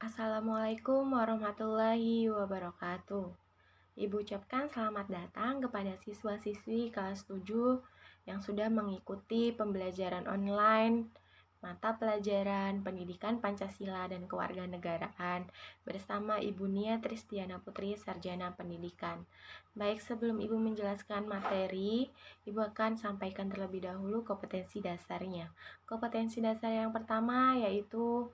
Assalamualaikum warahmatullahi wabarakatuh. Ibu ucapkan selamat datang kepada siswa-siswi kelas 7 yang sudah mengikuti pembelajaran online mata pelajaran Pendidikan Pancasila dan Kewarganegaraan bersama Ibu Nia Tristiana Putri, Sarjana Pendidikan. Baik, sebelum Ibu menjelaskan materi, Ibu akan sampaikan terlebih dahulu kompetensi dasarnya. Kompetensi dasar yang pertama yaitu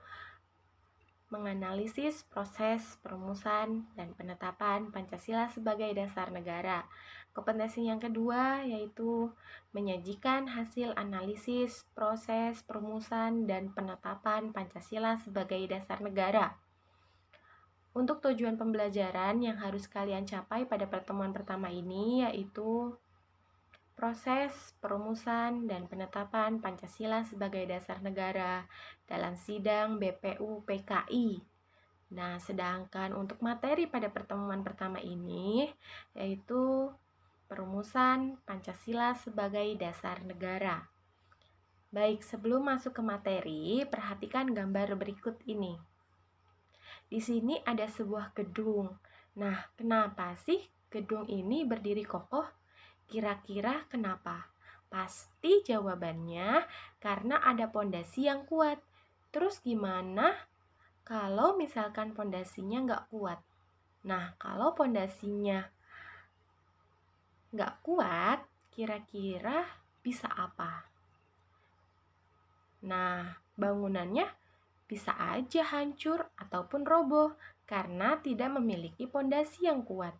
menganalisis proses perumusan dan penetapan Pancasila sebagai dasar negara. Kompetensi yang kedua yaitu menyajikan hasil analisis proses perumusan dan penetapan Pancasila sebagai dasar negara. Untuk tujuan pembelajaran yang harus kalian capai pada pertemuan pertama ini yaitu proses perumusan dan penetapan Pancasila sebagai dasar negara dalam sidang BPU PKI. Nah, sedangkan untuk materi pada pertemuan pertama ini yaitu perumusan Pancasila sebagai dasar negara. Baik, sebelum masuk ke materi, perhatikan gambar berikut ini. Di sini ada sebuah gedung. Nah, kenapa sih gedung ini berdiri kokoh? Kira-kira kenapa? Pasti jawabannya karena ada pondasi yang kuat. Terus gimana kalau misalkan pondasinya nggak kuat? Nah, kalau pondasinya nggak kuat, kira-kira bisa apa? Nah, bangunannya bisa aja hancur ataupun roboh karena tidak memiliki pondasi yang kuat.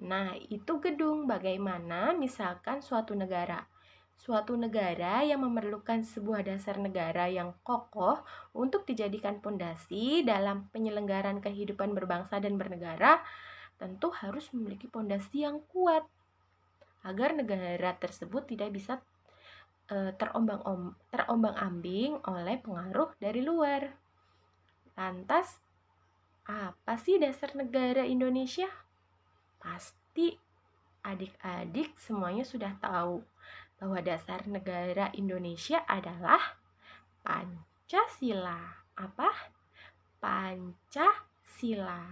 Nah, itu gedung. Bagaimana misalkan suatu negara? Suatu negara yang memerlukan sebuah dasar negara yang kokoh untuk dijadikan pondasi dalam penyelenggaraan kehidupan berbangsa dan bernegara, tentu harus memiliki pondasi yang kuat agar negara tersebut tidak bisa terombang-ambing oleh pengaruh dari luar. Lantas, apa sih dasar negara Indonesia? Pasti adik-adik semuanya sudah tahu bahwa dasar negara Indonesia adalah Pancasila. Apa? Pancasila.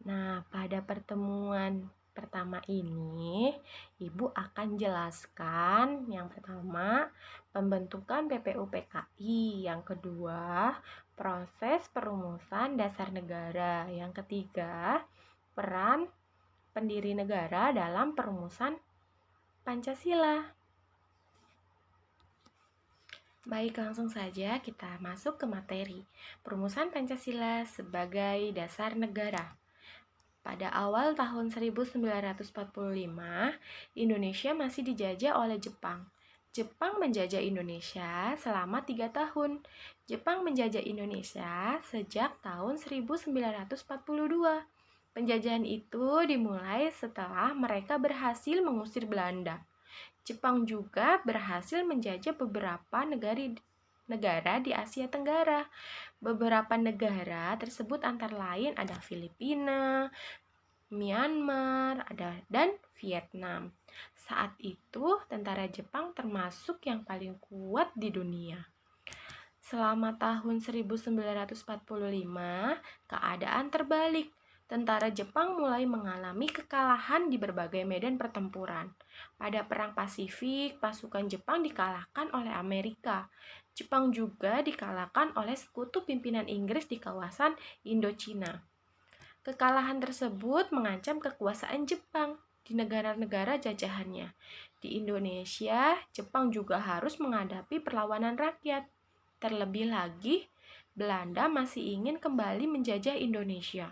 Nah, pada pertemuan pertama ini, Ibu akan jelaskan yang pertama, pembentukan PPU PKI, yang kedua, proses perumusan dasar negara, yang ketiga, peran pendiri negara dalam perumusan Pancasila. Baik, langsung saja kita masuk ke materi perumusan Pancasila sebagai dasar negara. Pada awal tahun 1945, Indonesia masih dijajah oleh Jepang. Jepang menjajah Indonesia selama 3 tahun. Jepang menjajah Indonesia sejak tahun 1942. Penjajahan itu dimulai setelah mereka berhasil mengusir Belanda. Jepang juga berhasil menjajah beberapa negara di Asia Tenggara. Beberapa negara tersebut antara lain ada Filipina, Myanmar, dan Vietnam. Saat itu, tentara Jepang termasuk yang paling kuat di dunia. Selama tahun 1945, keadaan terbalik. Tentara Jepang mulai mengalami kekalahan di berbagai medan pertempuran. Pada Perang Pasifik, pasukan Jepang dikalahkan oleh Amerika. Jepang juga dikalahkan oleh sekutu pimpinan Inggris di kawasan Indochina. Kekalahan tersebut mengancam kekuasaan Jepang di negara-negara jajahannya. Di Indonesia, Jepang juga harus menghadapi perlawanan rakyat. Terlebih lagi, Belanda masih ingin kembali menjajah Indonesia.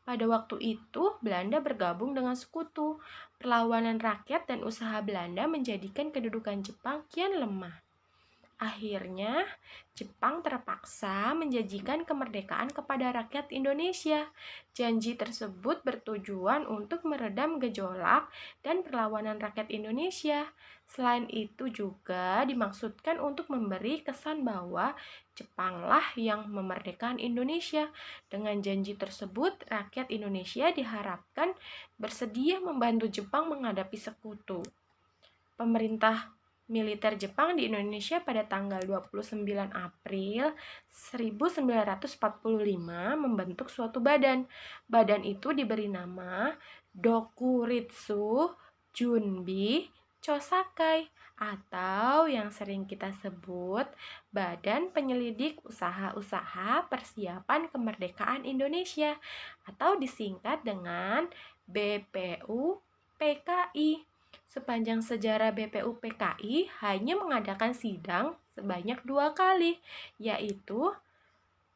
Pada waktu itu, Belanda bergabung dengan sekutu. Perlawanan rakyat dan usaha Belanda menjadikan kedudukan Jepang kian lemah. Akhirnya, Jepang terpaksa menjanjikan kemerdekaan kepada rakyat Indonesia. Janji tersebut bertujuan untuk meredam gejolak dan perlawanan rakyat Indonesia. Selain itu juga dimaksudkan untuk memberi kesan bahwa Jepanglah yang memerdekakan Indonesia. Dengan janji tersebut, rakyat Indonesia diharapkan bersedia membantu Jepang menghadapi sekutu. Pemerintah militer Jepang di Indonesia pada tanggal 29 April 1945 membentuk suatu badan. Badan itu diberi nama Dokuritsu Junbi Chosakai atau yang sering kita sebut Badan Penyelidik Usaha-usaha Persiapan Kemerdekaan Indonesia atau disingkat dengan BPUPKI. Sepanjang sejarah BPUPKI hanya mengadakan sidang sebanyak 2 kali, yaitu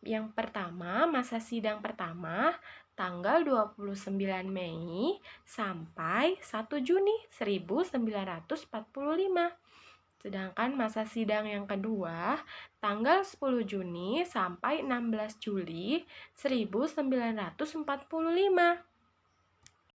yang pertama, masa sidang pertama tanggal 29 Mei sampai 1 Juni 1945. Sedangkan masa sidang yang kedua tanggal 10 Juni sampai 16 Juli 1945.